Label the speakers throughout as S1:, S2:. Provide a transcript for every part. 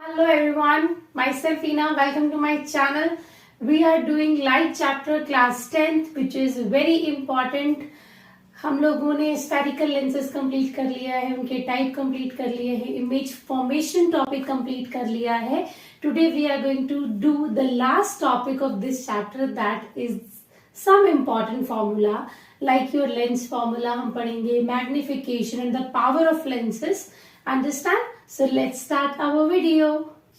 S1: Hello everyone, myself Ina. Welcome to my channel. We are doing light chapter class 10th which is very important. हम लोगों ने spherical lenses complete कर लिया है, उनके type complete कर लिए हैं, इमेज फॉर्मेशन टॉपिक कंप्लीट कर लिया है. Today we are going to do the last topic of this chapter that is some important formula like your lens formula हम पढ़ेंगे, magnification and the power of lenses. Understand? So let's start our video.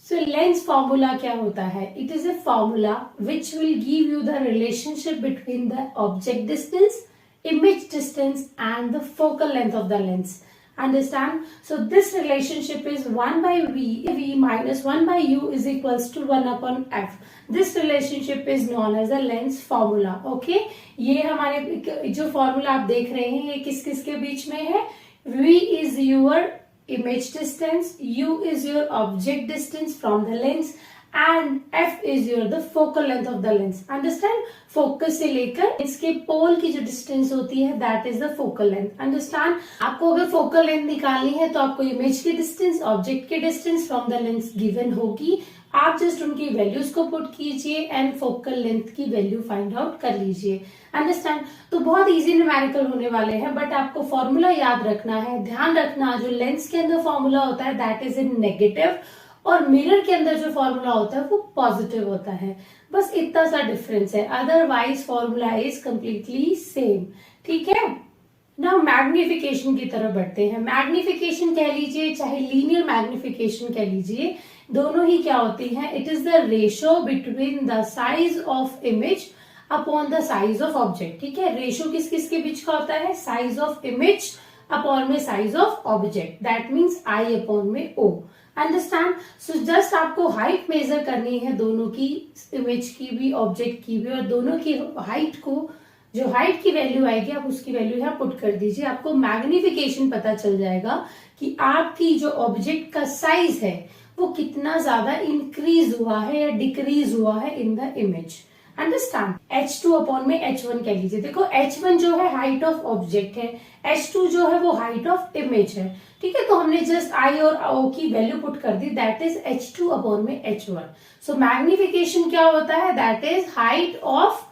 S1: So lens formula क्या होता है? It is a formula which will give you the relationship between the object distance, image distance and the focal length of the lens. Understand? So this relationship is 1 by v minus 1 by u is equals to 1 upon f. This relationship is known as the lens formula. Okay? ये हमारे जो formula आप देख रहे हैं ये किस किस के बीच में है? V is your image distance, u is your object distance from the lens and f is your the focal length of the lens. Understand? Focus से लेकर इसके पोल की जो डिस्टेंस होती है that is the focal length. Understand? आपको अगर focal length निकालनी है तो आपको इमेज की डिस्टेंस, ऑब्जेक्ट की distance from the lens given होगी. आप जस्ट उनकी वैल्यूज को पुट कीजिए एंड फोकल लेंथ की वैल्यू फाइंड आउट कर लीजिए. अंडरस्टैंड? तो बहुत इजी न्यूमेरिकल होने वाले हैं बट आपको फॉर्मूला याद रखना है. ध्यान रखना जो लेंस के अंदर फॉर्मूला होता है दैट इज इन नेगेटिव और मिरर के अंदर जो फॉर्मूला होता है वो पॉजिटिव होता है. बस इतना सा डिफरेंस है, otherwise formula is completely same. ठीक है. ना मैग्निफिकेशन की तरफ बढ़ते हैं. मैग्निफिकेशन कह लीजिए चाहे लीनियर मैग्निफिकेशन कह लीजिए, दोनों ही क्या होती है? It is the ratio between the size of image upon the size of object. ठीक है. रेशो किस किस के बीच का होता है? साइज ऑफ इमेज अपॉन में size of object. That means I upon में ओ. अंडरस्टैंड? सो जस्ट आपको हाइट मेजर करनी है दोनों की, इमेज की भी ऑब्जेक्ट की भी, और दोनों की हाइट को जो हाइट की वैल्यू आएगी आप उसकी वैल्यू यहाँ पुट कर दीजिए. आपको मैग्निफिकेशन पता चल जाएगा कि आपकी जो ऑब्जेक्ट का साइज है वो कितना ज्यादा इंक्रीज हुआ है या डिक्रीज हुआ है in the image. Understand? H2 upon में H1 कह लीजिए. देखो H1 जो है हाइट ऑफ ऑब्जेक्ट है, H2 जो है वो हाइट ऑफ इमेज है. ठीक है. तो हमने जस्ट I और O की वैल्यू पुट कर दी, दैट इज H2 अपॉन में H1. सो मैग्निफिकेशन क्या होता है? That is height of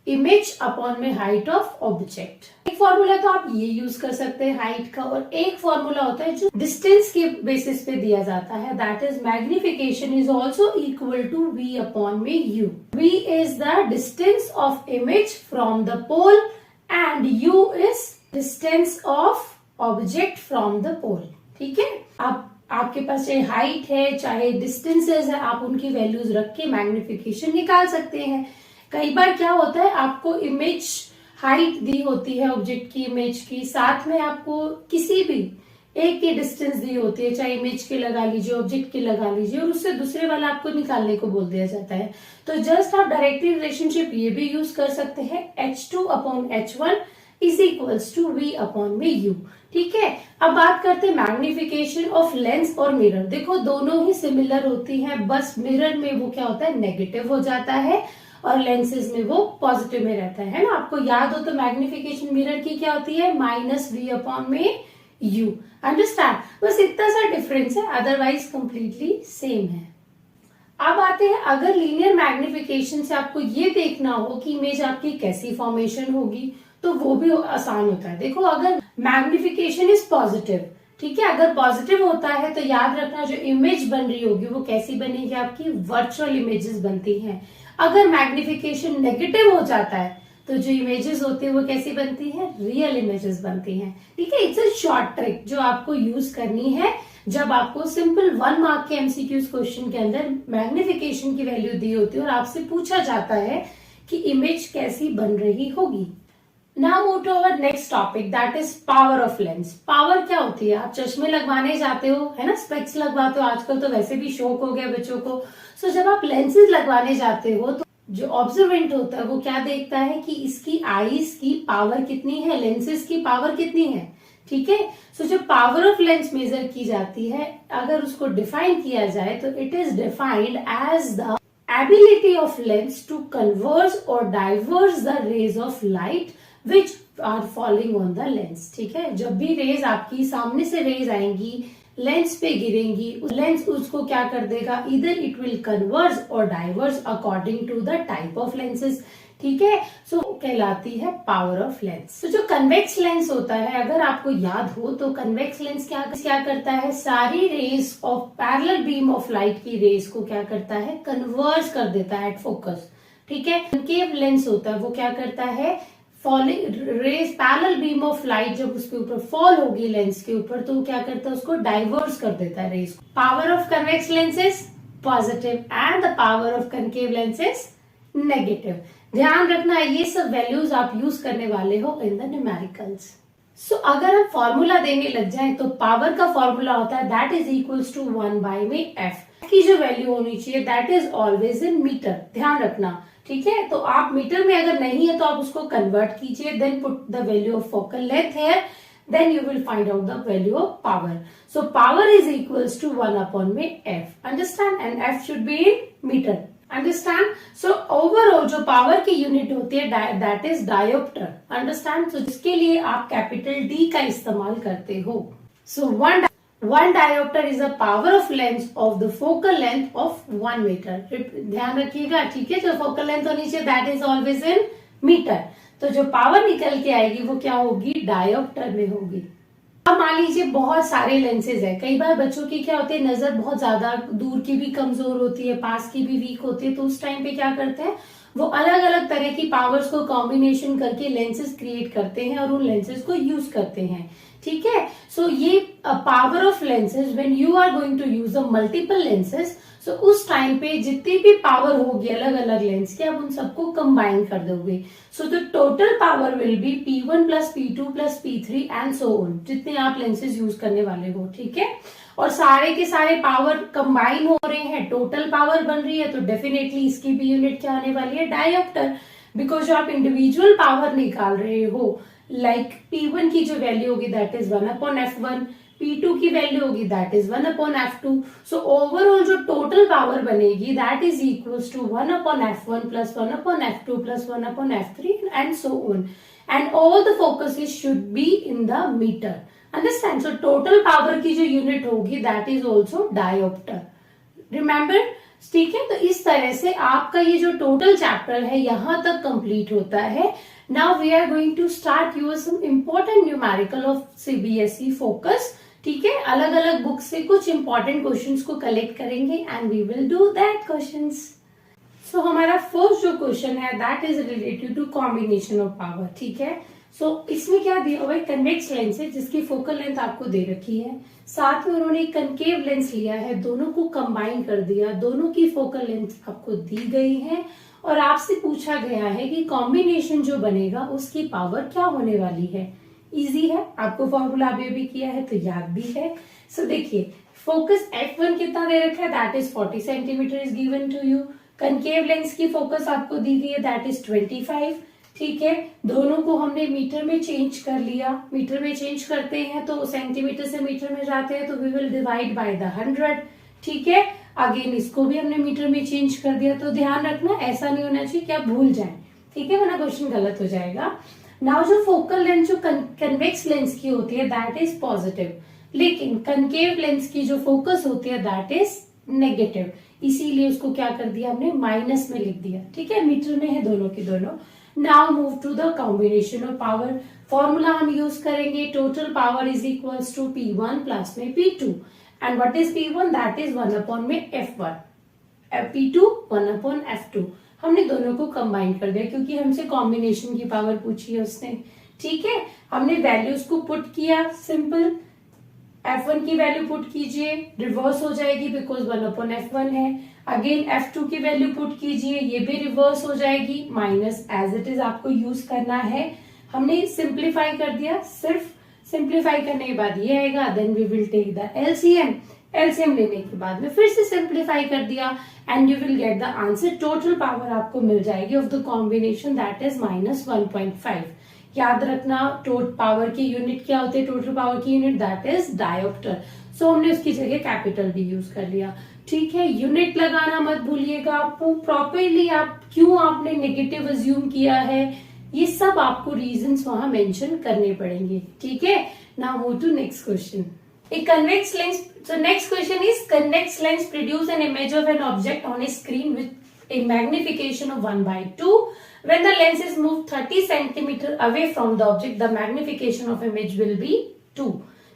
S1: image upon में हाइट ऑफ ऑब्जेक्ट. एक फॉर्मूला तो आप ये यूज कर सकते हैं हाइट का, और एक फॉर्मूला होता है जो डिस्टेंस के बेसिस पे दिया जाता है, that is magnification is also equal to v upon में u. v is the distance of image from the pole and u is distance of object from the pole. ठीक है. आपके पास चाहे हाइट है चाहे डिस्टेंसेज है, आप उनकी वैल्यूज रख के मैग्निफिकेशन निकाल सकते हैं. कई बार क्या होता है आपको इमेज हाइट दी होती है ऑब्जेक्ट की, इमेज की, साथ में आपको किसी भी एक की डिस्टेंस दी होती है, चाहे इमेज की लगा लीजिए ऑब्जेक्ट की लगा लीजिए, और उससे दूसरे वाला आपको निकालने को बोल दिया जाता है. तो जस्ट आप डायरेक्टली रिलेशनशिप ये भी यूज कर सकते हैं, H2 upon H1 is equals to V upon में U. ठीक है. अब बात करते हैं मैग्निफिकेशन ऑफ लेंस और मिरर. देखो दोनों ही सिमिलर होती हैं, बस मिरर में वो क्या होता है? नेगेटिव हो जाता है और लेंसेज में वो पॉजिटिव में रहता है ना. आपको याद हो तो मैग्निफिकेशन मिरर की क्या होती है? माइनस V अपॉन में U. अंडरस्टैंड? बस इतना सा डिफरेंस है, अदरवाइज कंप्लीटली सेम है. अब आते हैं अगर लीनियर मैग्निफिकेशन से आपको ये देखना हो कि इमेज आपकी कैसी फॉर्मेशन होगी तो वो भी आसान होता है. देखो अगर मैग्निफिकेशन इज पॉजिटिव, ठीक है, अगर पॉजिटिव होता है तो याद रखना जो इमेज बन रही होगी वो कैसी बनेगी? आपकी वर्चुअल इमेजेस बनती हैं. अगर मैग्निफिकेशन नेगेटिव हो जाता है तो जो इमेजेस होती है वो कैसी बनती है? रियल इमेजेस बनती हैं. ठीक है. इट्स अ शॉर्ट ट्रिक जो आपको यूज करनी है जब आपको सिंपल 1 मार्क के एमसीक्यूज क्वेश्चन के अंदर मैग्निफिकेशन की वैल्यू दी होती है और आपसे पूछा जाता है कि इमेज कैसी बन रही होगी. Now move to our next topic that is power of lens. Power क्या होती है? आप चश्मे लगवाने जाते हो, है ना, स्पेक्स लगवाते हो, आजकल तो वैसे भी शौक हो गया बच्चों को. सो जब आप लेंसेज लगवाने जाते हो तो जो ऑब्जर्वेंट होता है वो क्या देखता है कि इसकी आईज की पावर कितनी है, लेंसेज की पावर कितनी है. ठीक है. सो जो पावर ऑफ लेंस मेजर की जाती है अगर उसको डिफाइन किया जाए तो it is defined as the ability of lens to converge और diverge the rays of light which are falling on the lens. ठीक है. जब भी रेज आपकी सामने से रेज आएंगी लेंस पे गिरेंगी, लेंस उसको क्या कर देगा, इधर इट विल कन्वर्ज और diverge according to the type of lenses. ठीक है, सो कहलाती है पावर ऑफ लेंस। तो जो कन्वेक्स लेंस होता है, अगर आपको याद हो तो कन्वेक्स लेंस क्या करता है, सारी rays of parallel beam of light की रेस को क्या करता है, कन्वर्ज कर देता है एट फोकस। ठीक है, कनकेव लेंस होता है वो क्या करता है, falling rays parallel beam of light जब उसके ऊपर फॉल होगी लेंस के ऊपर, तो क्या करता है, उसको डाइवर्स कर देता है rays. Power of convex lens is positive and the power of concave lens is negative. ध्यान रखना ये सब वैल्यूज आप यूज करने वाले हो इन द न्यूमेरिकल्स। सो अगर हम फॉर्मूला देने लग जाएं तो पावर का फॉर्मूला होता है that is equals to 1 by में एफ की जो वैल्यू होनी चाहिए that is always in metre. ध्यान रखना, ठीक है, तो आप मीटर में अगर नहीं है तो आप उसको कन्वर्ट कीजिए, then put the value of focal length here, then you will find out the value of power. So power is equals to 1 upon में f. Understand? And f should be in meter. Understand? So overall जो power की unit होती है that is diopter. Understand? So जिसके लिए आप capital D का इस्तेमाल करते हो. So one diopter is a power of length of the focal length of 1 meter. ध्यान रखिएगा, ठीक है, जो focal length होनी चाहिए that is always in meter. तो जो पावर निकल के आएगी वो क्या होगी, डायोप्टर में होगी। अब मान लीजिए बहुत सारे लेंसेज है, कई बार बच्चों की क्या होती है, नजर बहुत ज्यादा दूर की भी कमजोर होती है, पास की भी वीक होती है, तो उस टाइम पे क्या करते हैं वो अलग अलग तरह की पावर्स को कॉम्बिनेशन करके लेंसेज क्रिएट करते हैं और उन लेंसेज को यूज करते हैं। ठीक है, सो ये power of lenses when you are going to use a multiple lenses, so उस टाइम पे जितनी भी पावर होगी अलग अलग लेंस की, आप उन सबको कंबाइन कर दोगे। So the total power will be P1 plus P2 plus P3 and so on, जितने आप लेंसेज यूज करने वाले हो। ठीक है, और सारे के सारे पावर कंबाइन हो रहे हैं, टोटल पावर बन रही है, तो डेफिनेटली इसकी भी यूनिट क्या आने वाली है, डायोप्टर। बिकॉज जो आप इंडिविजुअल पावर निकाल रहे हो, लाइक P1 की जो वैल्यू होगी that is 1 upon F1, P2 की वैल्यू होगी that is 1 upon F2। So overall जो टोटल पावर बनेगी that is equals to 1 upon F1 plus 1 upon F2 plus 1 upon F3 and so on, and all the focuses should be in the metre. Understand? So total power की जो unit होगी that is also dioptre. Remember? ठीक है, तो इस तरह से आपका ये जो टोटल चैप्टर है यहां तक कंप्लीट होता है। Now we are going to start your some important numerical of CBSE focus. ठीक है, अलग अलग बुक से कुछ इंपॉर्टेंट क्वेश्चंस को कलेक्ट करेंगे and we will do that questions. So हमारा फर्स्ट जो क्वेश्चन है that is related to combination of power. ठीक है, सो इसमें क्या दिया हुआ है, कन्वेक्स लेंस है जिसकी फोकल लेंथ आपको दे रखी है, साथ में उन्होंने एक कनकेव लेंस लिया है, दोनों को कंबाइन कर दिया, दोनों की फोकल लेंथ आपको दी गई है और आपसे पूछा गया है कि कॉम्बिनेशन जो बनेगा उसकी पावर क्या होने वाली है। इजी है, आपको फॉर्मूला अभी भी किया है तो याद भी है। सो देखिए, फोकस F1 कितना दे रखा है, that is 40 centimetre is given to you. Concave lens की फोकस आपको दी गई है दैट इज 25। ठीक है, दोनों को हमने मीटर में चेंज कर लिया, मीटर में चेंज करते हैं तो सेंटीमीटर से मीटर में जाते हैं तो we will divide by the 100। ठीक है, अगेन इसको भी हमने मीटर में चेंज कर दिया, तो ध्यान रखना ऐसा नहीं होना चाहिए कि आप भूल जाएं। ठीक है, वरना क्वेश्चन गलत हो जाएगा। नाउ जो फोकल लेंथ जो कन्वेक्स लेंस की होती है दैट इज पॉजिटिव, लेकिन कनकेव लेंस की जो फोकस होती है दैट इज नेगेटिव, इसीलिए उसको क्या कर दिया हमने, माइनस में लिख दिया। ठीक है, मीटर में है दोनों की दोनों। Now move to the combination of power. Formula हम यूज करेंगे, total power is equals to P1 plus में P2 and what is P1 that is 1 upon में F1, P2 1 अपॉन F2। हमने दोनों को कंबाइन कर दिया क्योंकि हमसे कॉम्बिनेशन की पावर पूछी है उसने। ठीक है, हमने वैल्यूज को पुट किया, सिंपल F1 की वैल्यू पुट कीजिए, रिवर्स हो जाएगी बिकॉज 1 अपॉन F1 है। अगेन F2 की वैल्यू पुट कीजिए, ये भी रिवर्स हो जाएगी, माइनस एज इट इज आपको यूज करना है। हमने सिंप्लीफाई कर दिया, सिर्फ सिंप्लीफाई करने के बाद ये आएगा, then we will take the LCM। LCM लेने के बाद में फिर से सिंप्लीफाई कर दिया and you will get the answer. Total power आपको मिल जाएगी of the combination that is -1.5। याद रखना, टोटल पावर की यूनिट क्या होती है, टोटल पावर की यूनिट दैट इज डायोप्टर। सो हमने उसकी जगह कैपिटल भी यूज कर लिया। ठीक है, यूनिट लगाना मत भूलिएगा, आपको प्रॉपरली आप क्यों आपने नेगेटिव अज्यूम किया है ये सब आपको रीजंस वहां मेंशन करने पड़ेंगे। ठीक है, now move to next question. A convex lens. So next question is convex lens produce an image of an object on a screen with a magnification of 1/2. When the lens is moved 30 centimeter away from the object, the magnification of image will be 2.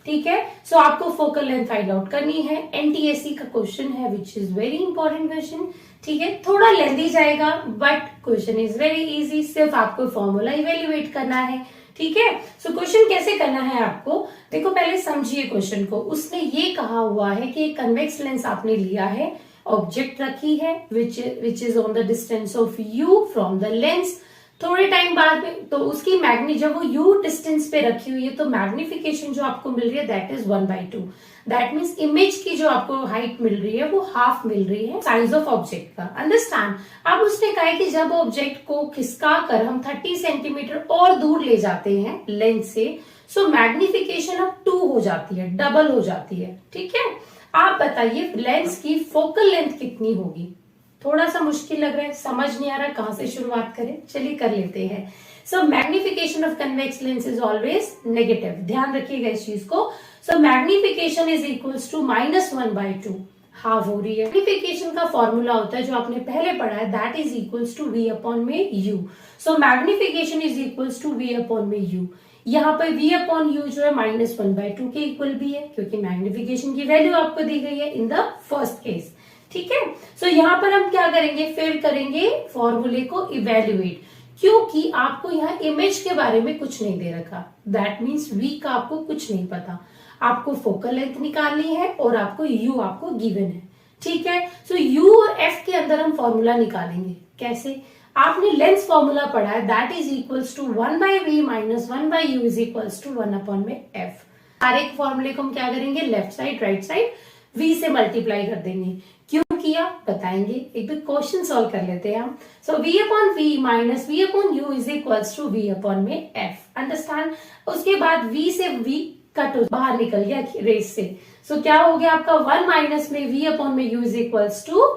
S1: ठीक है, सो आपको focal length find out करनी है. NTSC का question है which is very important question. ठीक है, थोड़ा लेंथी जाएगा but question is very easy. सिर्फ आपको फॉर्मूला इवेल्युएट करना है. ठीक है, सो क्वेश्चन कैसे करना है आपको, देखो पहले समझिए क्वेश्चन को. उसने ये कहा हुआ है कि कन्वेक्स लेंस आपने लिया है, ऑब्जेक्ट रखी है which is on the distance of u from the lens. थोड़े टाइम बाद में तो उसकी मैग्नी जब वो u डिस्टेंस पे रखी हुई है तो मैग्निफिकेशन जो आपको मिल रही है that is 1/2. That means image की जो आपको हाइट मिल रही है वो हाफ मिल रही है साइज ऑफ ऑब्जेक्ट का. अंडरस्टैंड. अब उसने कहा है कि जब ऑब्जेक्ट को खिसका कर हम 30 सेंटीमीटर और दूर ले जाते हैं लेंस से, सो मैग्निफिकेशन अब 2 हो जाती है, डबल हो जाती है. ठीक है, आप बताइए लेंस की फोकल लेंथ कितनी होगी. थोड़ा सा मुश्किल लग रहा है, समझ नहीं आ रहा कहां से शुरुआत करें. चलिए कर लेते हैं. So magnification of convex lens is always negative. ध्यान रखिएगा इस चीज को. So magnification is equals to -1/2. Half हो रही है. मैग्निफिकेशन का फॉर्मूला होता है जो आपने पहले पढ़ा है, that is equals to v upon में u. So magnification is equals to v upon में u. यहाँ पर v अपॉन u जो है -1/2 के इक्वल भी है क्योंकि मैग्निफिकेशन की वैल्यू आपको दी गई है इन द फर्स्ट केस. ठीक है, सो यहाँ पर हम क्या करेंगे, फिर करेंगे फॉर्मूले को इवेल्युएट, क्योंकि आपको यहाँ इमेज के बारे में कुछ नहीं दे रखा. दैट मीन्स v का आपको कुछ नहीं पता. आपको फोकल लेंथ निकालनी है और आपको u आपको गिवन है. ठीक है, सो u और f के अंदर हम फॉर्मूला निकालेंगे. कैसे, आपने लेंस फॉर्मूला पढ़ा है, that is equals to 1/v minus 1/u is equals to 1 upon में f. हर एक फॉर्मूले को हम क्या करेंगे, left side right side v से मल्टीप्लाई कर देंगे. क्यों किया बताएंगे, एक बार क्वेश्चन सॉल्व कर लेते हैं हम. So v upon v minus v upon u is equals to v upon में f. अंडरस्टैंड. उसके बाद v से v कट बाहर निकल गया रेस से. सो क्या हो गया आपका 1 माइनस में v अपॉन में u is equals to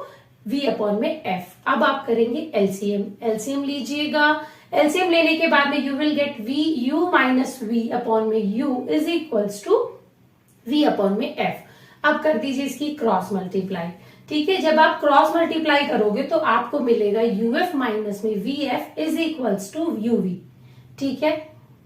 S1: v upon में f. अब आप करेंगे एलसीएम. एलसीएम लीजिएगा. एलसीएम लेने के बाद में you will get v u minus v upon में u is equals to v upon में f. अब कर दीजिए इसकी क्रॉस मल्टीप्लाई. ठीक है, जब आप क्रॉस मल्टीप्लाई करोगे तो आपको मिलेगा uf माइनस में vf is equals to uv. ठीक है,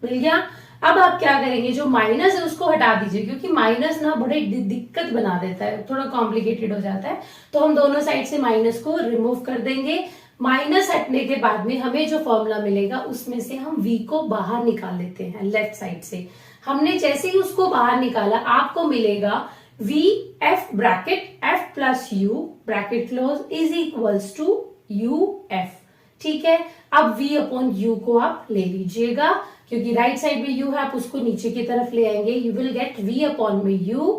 S1: मिल गया. अब आप क्या करेंगे, जो माइनस है उसको हटा दीजिए क्योंकि माइनस ना बड़े दिक्कत बना देता है, थोड़ा कॉम्प्लिकेटेड हो जाता है. तो हम दोनों साइड से माइनस को रिमूव कर देंगे. माइनस हटने के बाद में हमें जो फॉर्मूला मिलेगा उसमें से हम v को बाहर निकाल लेते हैं लेफ्ट साइड से. हमने जैसे ही उसको बाहर निकाला आपको मिलेगा v f bracket f plus u bracket close is equals to u f. ठीक है, अब v अपॉन u को आप ले लीजिएगा क्योंकि राइट साइड में u है, आप उसको नीचे की तरफ ले आएंगे. You will get v upon में u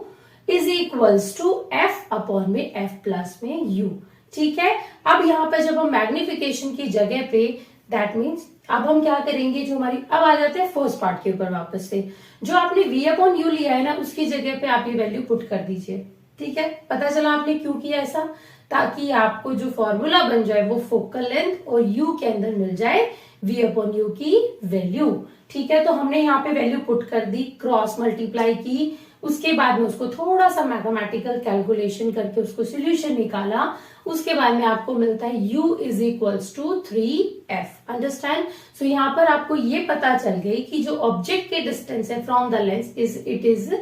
S1: is equals to f upon में f प्लस में u. ठीक है, अब यहाँ पर जब हम मैग्निफिकेशन की जगह पे, दैट मीन्स अब हम क्या करेंगे, जो हमारी अब आ जाते हैं फर्स्ट पार्ट के ऊपर वापस से. जो आपने v अपॉन u लिया है ना उसकी जगह पे आप ये वैल्यू पुट कर दीजिए. ठीक है, पता चला आपने क्यों किया ऐसा, ताकि आपको जो फॉर्मूला बन जाए वो फोकल लेंथ और u के अंदर मिल जाए v अपॉन u की वैल्यू. ठीक है, तो हमने यहाँ पे वैल्यू पुट कर दी, क्रॉस मल्टीप्लाई की, उसके बाद में उसको थोड़ा सा मैथमेटिकल कैलकुलेशन करके उसको सोल्यूशन निकाला. उसके बाद में आपको मिलता है u is equals to 3f. Understand. So यहाँ पर आपको ये पता चल गई कि जो ऑब्जेक्ट के डिस्टेंस है from the lens it is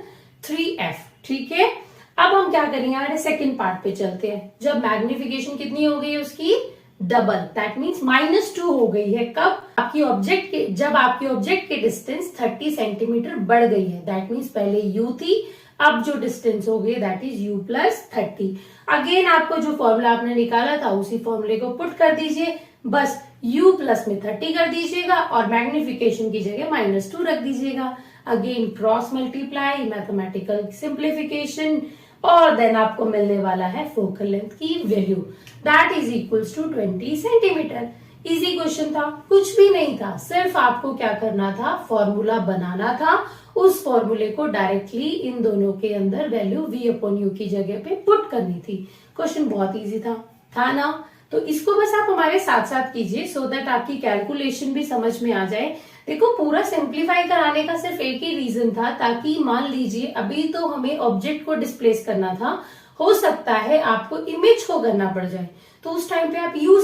S1: 3f. ठीक है, अब हम क्या करेंगे, सेकेंड पार्ट पे चलते हैं. जब मैग्निफिकेशन कितनी हो गई है उसकी, डबल. दैट मीन्स -2 हो गई है. कब, आपकी ऑब्जेक्ट के, जब आपकी ऑब्जेक्ट के डिस्टेंस 30 सेंटीमीटर बढ़ गई है. दैट मीन्स पहले u थी, अब जो डिस्टेंस हो गई that is u plus 30. Again आपको जो फॉर्मूला आपने निकाला था उसी फॉर्मूले को पुट कर दीजिए. बस u प्लस में 30 कर दीजिएगा और मैग्निफिकेशन की जगह -2 रख दीजिएगा. Again cross multiply, mathematical simplification, और देन आपको मिलने वाला है फोकल लेंथ की value. That is equals to 20 centimetre. Easy question था, कुछ भी नहीं था, सिर्फ आपको क्या करना था, फॉर्मूला बनाना था. उस फॉर्मूले को डायरेक्टली इन दोनों के अंदर वैल्यू v अपॉन u की जगह पे पुट करनी थी. क्वेश्चन बहुत इजी था ना. तो इसको बस आप हमारे साथ साथ कीजिए सो दैट आपकी कैलकुलेशन भी समझ में आ जाए. देखो पूरा सिंप्लीफाई कराने का सिर्फ एक ही रीजन था, ताकि मान लीजिए अभी तो हमें ऑब्जेक्ट को डिस्प्लेस करना था, हो सकता है आपको इमेज को करना पड़ जाए, तो उस टाइम पे आप यू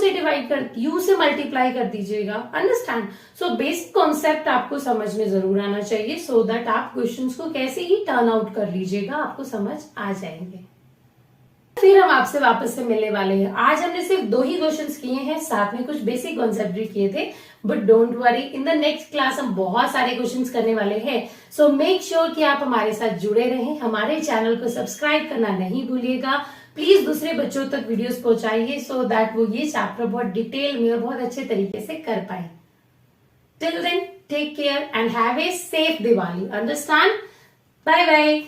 S1: से मल्टीप्लाई कर दीजिएगा। अंडरस्टैंड? सो बेसिक कॉन्सेप्ट आपको समझ में जरूर आना चाहिए, सो दैट आप क्वेश्चंस को कैसे ही टर्न आउट कर लीजिएगा, आपको समझ आ जाएंगे। फिर हम आपसे वापस से मिलने वाले हैं। आज हमने सिर्फ 2 ही क्वेश्चंस किए हैं, साथ में कुछ बेसिक कॉन्सेप्ट भी किए थे, but don't worry, in the next class हम बहुत सारे क्वेश्चंस करने वाले हैं। सो मेक श्योर कि आप हमारे साथ जुड़े रहें, हमारे चैनल को सब्सक्राइब करना नहीं भूलिएगा। प्लीज दूसरे बच्चों तक वीडियोस पहुंचाइए, सो दैट वो ये चैप्टर बहुत डिटेल में और बहुत अच्छे तरीके से कर पाए। Till then, take care and have a safe Diwali. Understand? Bye bye.